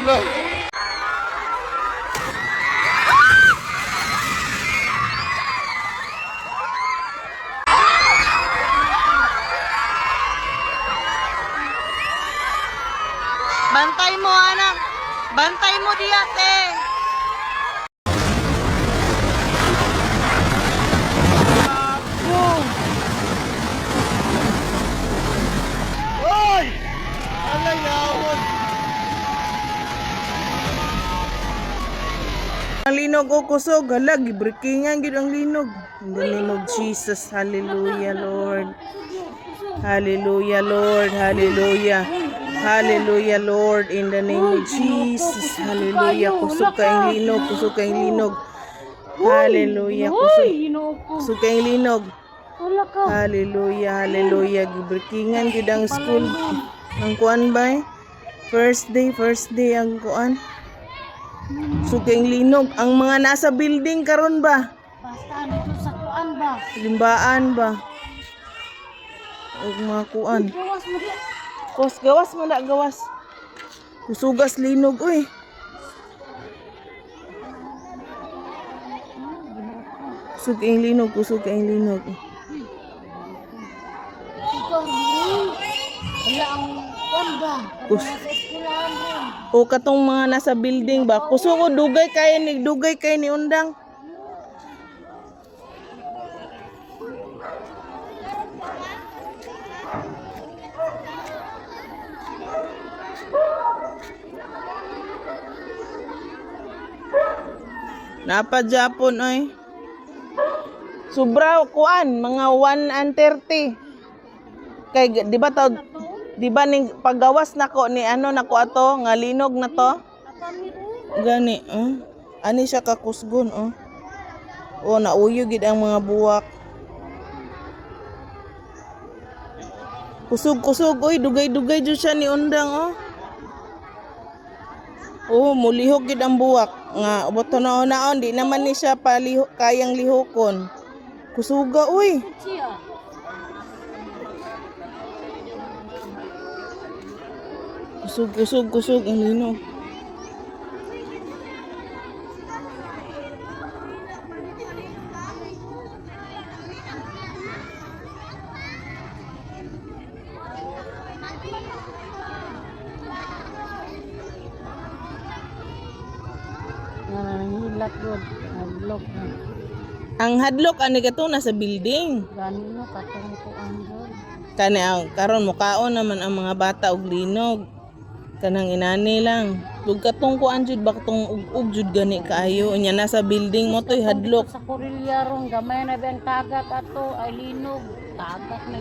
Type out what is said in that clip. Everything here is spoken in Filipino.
Hala. Bantay mo, anak. Bantay mo, Diate. Oy! Alay yawon. Ang linog o kusog, hala, gibreakingan gid ang linog. In the name of Jesus, hallelujah, Lord. Hallelujah, Lord, hallelujah. Hallelujah, Lord, in the name of Jesus. Hallelujah, kusog kayong linog, kusog kayong linog. Hallelujah, kusog kayong linog. Hallelujah, hallelujah. Gibreakingan gid ang school. Ang kuan ba? First day ang kuan. Sugeng linog ang mga nasa building karon ba? Basta dito sa kuan ba? Limbaan ba? O mga kuan. Gawas mo di. Gawas mo na gawas. Kusugas linog uy. Sugeng linog, kusugeng linog. Ikaw rin. Wala ang kuan ba? Katong sa eskwelahan rin. O katong mga nasa building ba? Kusugo dugay kay ni undang. Napa Japon oy. Sobra kuan mga 1:30. Kay di ba ning paggawas nako ni ano nako ato nga linog na to? Gani ani siya kakusgon nauyo gid ang mga buwak. Kusog oy dugay jud siya ni undang mulihok gid ang buwak nga boto naon di naman ni siya kayang lihokon. Kusuga uy. Kusog ang linog. Hilat yun. Hadlok. Ang hadlok ani kato nasa building. Gani no katong kuan yun. Kani karon mukaon naman ang mga bata og linog. Kanang inani lang. Tug katong kuan jud ba katong ug jud gani kaayo. Nya nasa building mo toy hadlok. Sa Korilya ron gamay na bang tagak ato ay linog. Tagak na